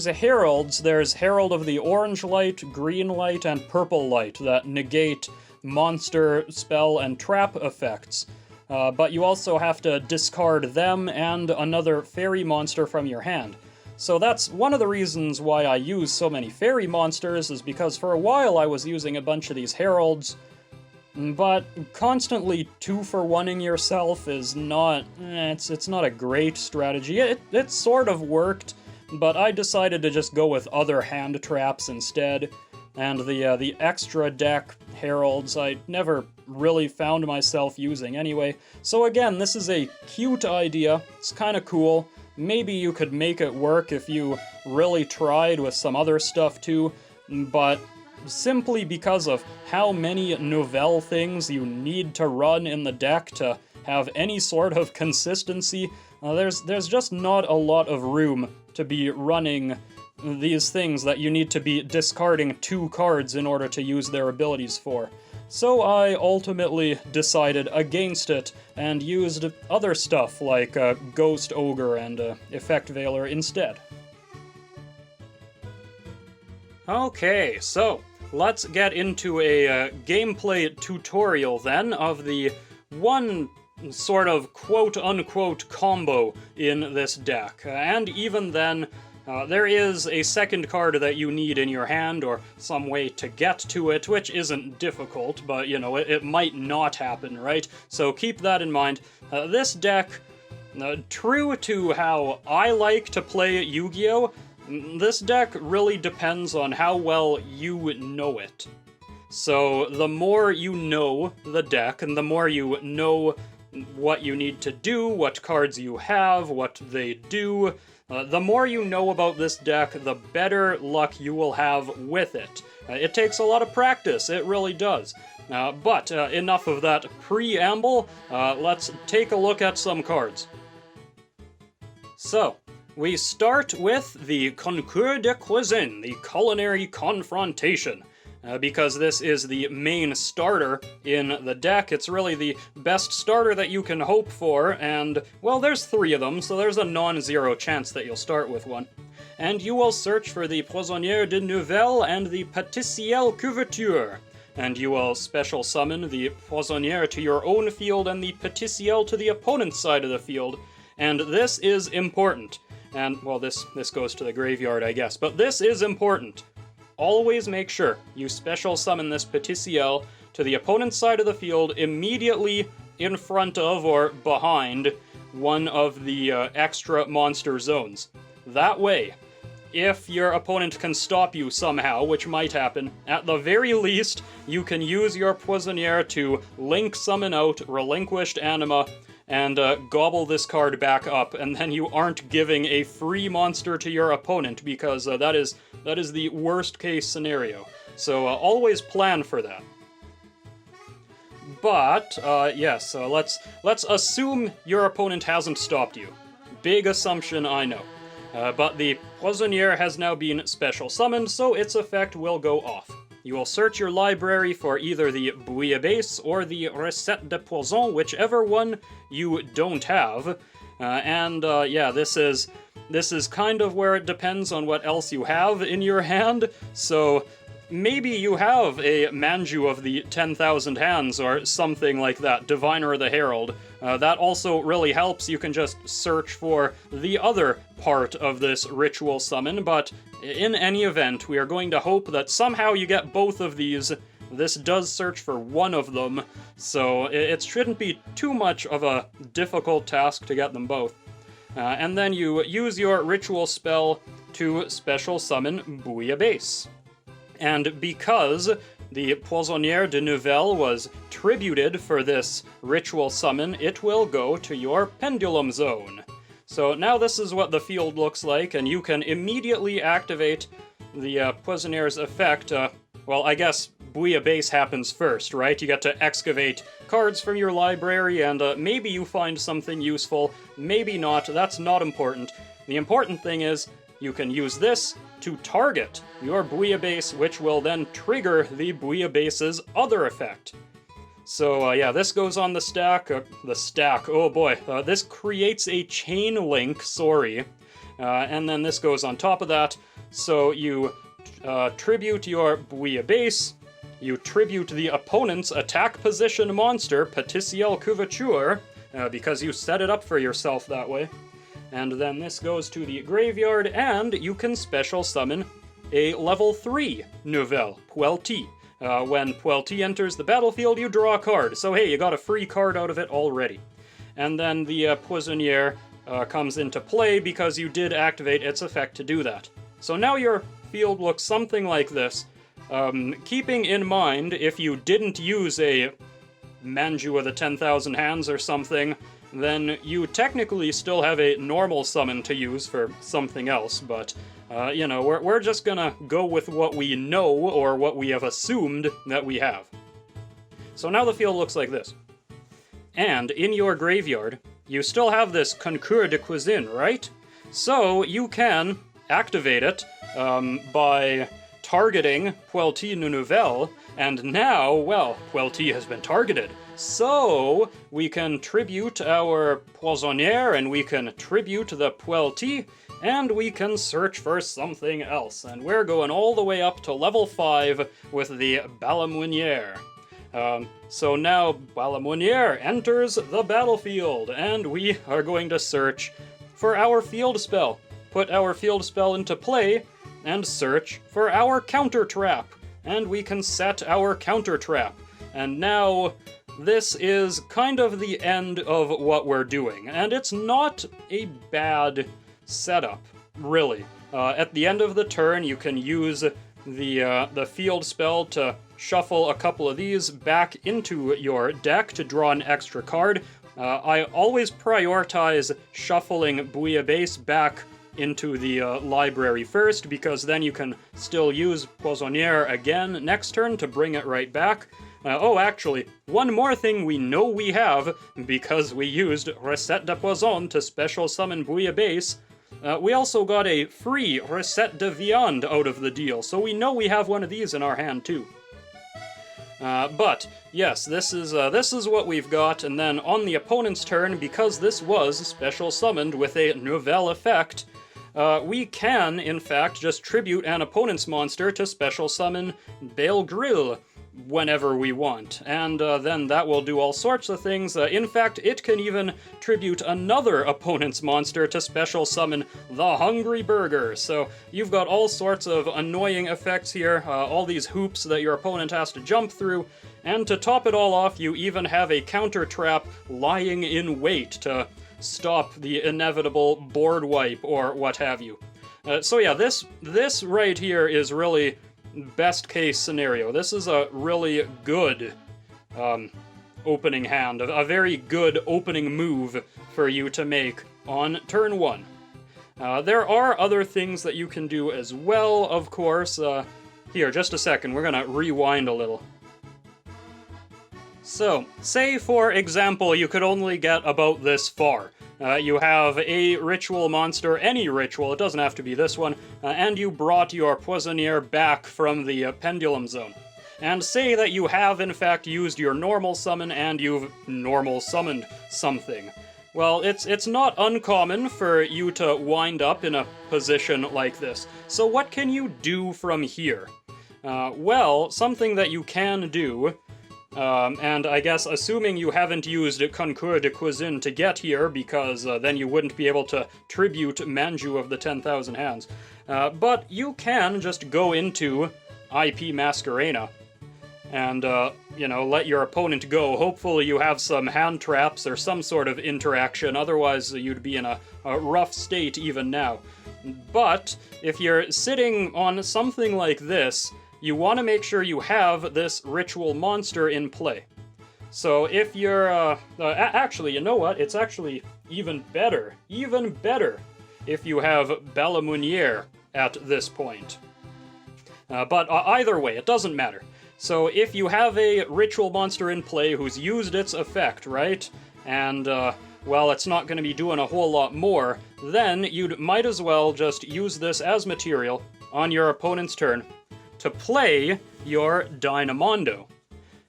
Heralds, there's Herald of the Orange Light, Green Light, and Purple Light that negate monster, spell, and trap effects. But you also have to discard them and another fairy monster from your hand. So that's one of the reasons why I use so many fairy monsters, is because for a while I was using a bunch of these Heralds, but constantly 2-for-1ing yourself is not, it's not a great strategy. It sort of worked, but I decided to just go with other hand traps instead, and the extra deck Heralds I never really found myself using anyway. So again, this is a cute idea, it's kinda cool. Maybe you could make it work if you really tried with some other stuff too, but simply because of how many Nouvelle things you need to run in the deck to have any sort of consistency, there's just not a lot of room to be running these things that you need to be discarding 2 cards in order to use their abilities for. So I ultimately decided against it and used other stuff like Ghost Ogre and Effect Veiler instead. Okay, so let's get into a gameplay tutorial then of the one sort of quote-unquote combo in this deck. And even then, there is a second card that you need in your hand, or some way to get to it, which isn't difficult, but, you know, it might not happen, right? So keep that in mind. This deck, true to how I like to play Yu-Gi-Oh!, this deck really depends on how well you know it. So the more you know the deck, and the more you know what you need to do, what cards you have, what they do, the more you know about this deck, the better luck you will have with it. It takes a lot of practice, it really does. But enough of that preamble, let's take a look at some cards. So, we start with the Concours de Cuisine, the Culinary Confrontation. Because this is the main starter in the deck. It's really the best starter that you can hope for, and, well, there's 3 of them, so there's a non-zero chance that you'll start with one. And you will search for the Poissonnière de Nouvelles and the Pâtissière Couverture. And you will special summon the Poissonnière to your own field and the Pâtissière to the opponent's side of the field. And this is important. And, well, this goes to the graveyard, I guess, but this is important. Always make sure you special summon this Pâtissière to the opponent's side of the field immediately in front of or behind one of the extra monster zones. That way, if your opponent can stop you somehow, which might happen, at the very least, you can use your Poissonnière to link summon out Relinquished Anima and gobble this card back up, and then you aren't giving a free monster to your opponent, because that is the worst case scenario. So always plan for that. But yes, let's assume your opponent hasn't stopped you. Big assumption, I know. But the Poissonnière has now been special summoned, so its effect will go off. You will search your library for either the Bouillabaisse or the Recette de Poison, whichever one you don't have. Yeah, this is kind of where it depends on what else you have in your hand. So maybe you have a Manju of the 10,000 Hands or something like that, Diviner the Herald. That also really helps. You can just search for the other part of this ritual summon, but in any event, we are going to hope that somehow you get both of these. This does search for one of them, so it shouldn't be too much of a difficult task to get them both. And then you use your ritual spell to special summon Bouillabaisse. And because the Poissonnière de Nouvelles was tributed for this ritual summon, it will go to your Pendulum Zone. So now this is what the field looks like, and you can immediately activate the Poissonnaire's effect. Well, I guess Bouillabaisse happens first, right? You get to excavate cards from your library, and maybe you find something useful, maybe not, that's not important. The important thing is, you can use this to target your Bouillabaisse, which will then trigger the Bouillabaisse's other effect. So yeah, this goes on the stack, oh boy, this creates a chain link, and then this goes on top of that, so you tribute your Bouillabaisse, you tribute the opponent's attack position monster, Petitiel Couverture, because you set it up for yourself that way. And then this goes to the graveyard, and you can special summon a level 3 Nouvelle, Puelty. When Puelty enters the battlefield, you draw a card. So hey, you got a free card out of it already. And then the Poissonnière comes into play because you did activate its effect to do that. So now your field looks something like this. Keeping in mind, if you didn't use a Manju of the 10,000 Hands or something, then you technically still have a normal summon to use for something else, but, you know, we're just gonna go with what we know, or what we have assumed that we have. So now the field looks like this. And in your graveyard, you still have this Concours de Cuisine, right? So you can activate it by targeting Puelty Nouvelle, and now, well, Puelty has been targeted. So we can tribute our Poissonnière, and we can tribute the Puelty, and we can search for something else. And we're going all the way up to level 5 with the Balamounière. So now Balamounière enters the battlefield, and we are going to search for our field spell. Put our field spell into play, and search for our counter trap. And we can set our counter trap. And now, this is kind of the end of what we're doing. And it's not a bad setup, really. At the end of the turn, you can use the field spell to shuffle a couple of these back into your deck to draw an extra card. I always prioritize shuffling Bouillabaisse back into the library first, because then you can still use Poissonnière again next turn to bring it right back. Oh, actually, one more thing we know we have, because we used Recette de Poison to special summon Bouillabaisse, we also got a free Recette de Viande out of the deal, so we know we have one of these in our hand too. But, yes, this is what we've got, and then on the opponent's turn, because this was special summoned with a Nouvelle effect, we can, in fact, just tribute an opponent's monster to special summon Bale Grill whenever we want, and then that will do all sorts of things. In fact, it can even tribute another opponent's monster to special summon the Hungry Burger, so you've got all sorts of annoying effects here, all these hoops that your opponent has to jump through, and to top it all off, you even have a counter trap lying in wait to stop the inevitable board wipe or what have you. So yeah, this right here is really best case scenario. This is a really good opening hand, a very good opening move for you to make on turn 1. There are other things that you can do as well, of course. Here, just a second, we're gonna rewind a little. So, say for example you could only get about this far. You have a ritual monster, any ritual, it doesn't have to be this one, and you brought your Poissonnière back from the Pendulum Zone. And say that you have in fact used your normal summon and you've normal summoned something. Well, it's not uncommon for you to wind up in a position like this. So what can you do from here? Well, something that you can do, and I guess assuming you haven't used Concours de Cuisine to get here, because then you wouldn't be able to tribute Manju of the 10,000 Hands, but you can just go into IP Masquerena and, let your opponent go. Hopefully you have some hand traps or some sort of interaction, otherwise you'd be in a rough state even now. But if you're sitting on something like this, you want to make sure you have this ritual monster in play. So if you're, actually, you know what? It's actually even better if you have Balamuniere at this point. But either way, it doesn't matter. So if you have a ritual monster in play who's used its effect, right? And, well, it's not going to be doing a whole lot more, then you might as well just use this as material on your opponent's turn to play your Dynamondo.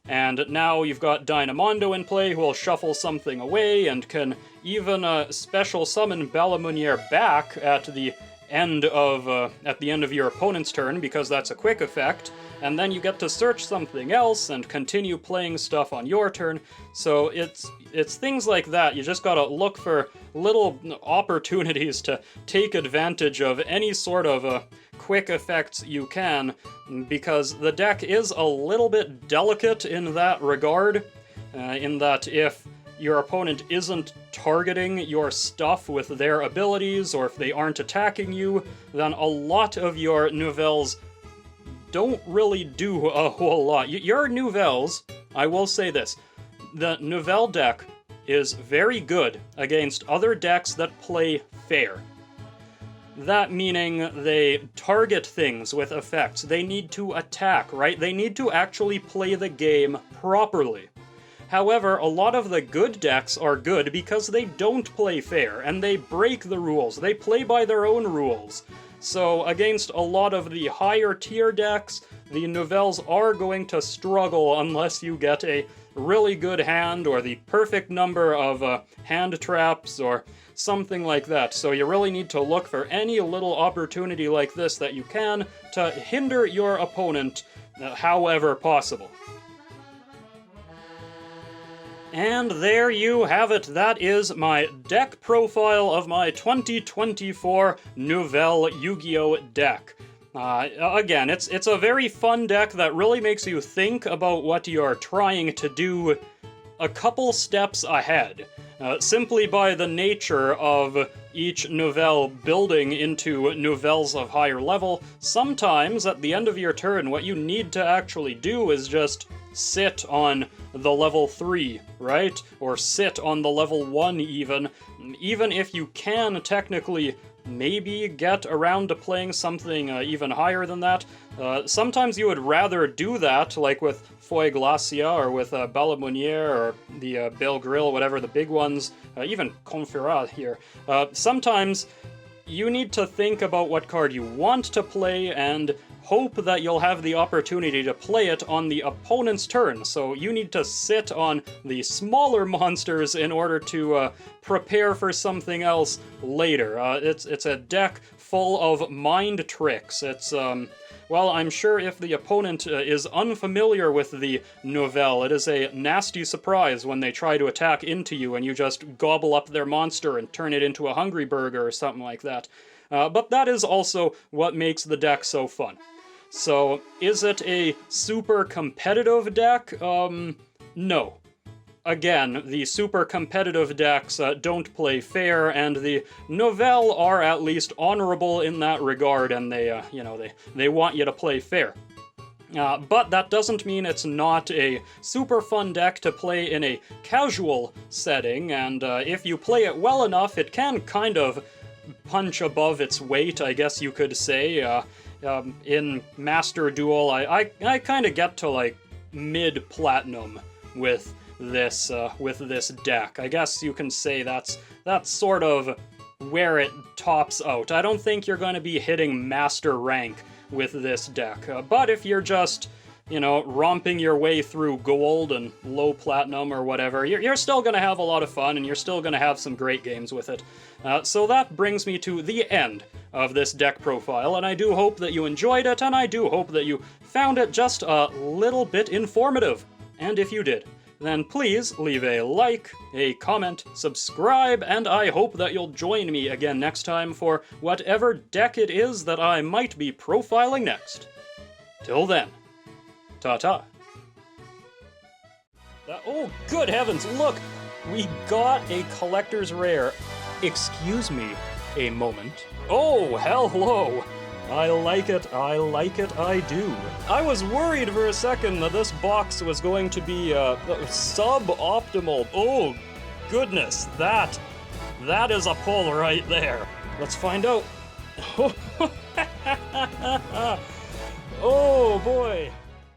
And now you've got Dynamondo in play, who will shuffle something away and can even special summon Balamuniere back at the end of your opponent's turn, because that's a quick effect, and then you get to search something else and continue playing stuff on your turn. So it's things like that. You just gotta look for little opportunities to take advantage of any sort of quick effects you can, because the deck is a little bit delicate in that regard, in that if your opponent isn't targeting your stuff with their abilities, or if they aren't attacking you, then a lot of your Nouvelles don't really do a whole lot. Your Nouvelles, I will say this, the Nouvelle deck is very good against other decks that play fair. That meaning they target things with effects. They need to attack, right? They need to actually play the game properly. However, a lot of the good decks are good because they don't play fair, and they break the rules. They play by their own rules. So against a lot of the higher tier decks, the Nouvelles are going to struggle unless you get a really good hand, or the perfect number of hand traps, or something like that. So you really need to look for any little opportunity like this that you can to hinder your opponent however possible. And there you have it. That is my deck profile of my 2024 Nouvelle Yu-Gi-Oh! Deck. Again, it's a very fun deck that really makes you think about what you're trying to do a couple steps ahead. Simply by the nature of each Nouvelle building into Nouvelles of higher level, sometimes at the end of your turn, what you need to actually do is just sit on the level 3, right? Or sit on the level 1 even if you can technically maybe get around to playing something even higher than that. Sometimes you would rather do that, like with Foy Glacia, or with Balamuniere, or the Belgril, whatever the big ones, even Conferat here. Sometimes you need to think about what card you want to play and hope that you'll have the opportunity to play it on the opponent's turn. So you need to sit on the smaller monsters in order to prepare for something else later. It's a deck full of mind tricks. It's, well, I'm sure if the opponent is unfamiliar with the Nouvelle, it is a nasty surprise when they try to attack into you and you just gobble up their monster and turn it into a Hungry Burger or something like that. But that is also what makes the deck so fun. So, is it a super competitive deck? No. Again, the super competitive decks don't play fair, and the Nouvelle are at least honorable in that regard, and they want you to play fair. But that doesn't mean it's not a super fun deck to play in a casual setting, and if you play it well enough, it can kind of punch above its weight, I guess you could say. In Master Duel, I kind of get to like mid-platinum with this deck. I guess you can say that's sort of where it tops out. I don't think you're going to be hitting Master rank with this deck, but if you're just you know, romping your way through gold and low platinum or whatever, you're still going to have a lot of fun, and you're still going to have some great games with it. So that brings me to the end of this deck profile, and I do hope that you enjoyed it, and I do hope that you found it just a little bit informative. And if you did, then please leave a like, a comment, subscribe, and I hope that you'll join me again next time for whatever deck it is that I might be profiling next. Till then, ta-ta. Oh, good heavens, look! We got a collector's rare. Excuse me a moment. Oh, hello! I like it, I like it, I do. I was worried for a second that this box was going to be suboptimal. Oh, goodness, that is a pull right there. Let's find out. Oh, boy.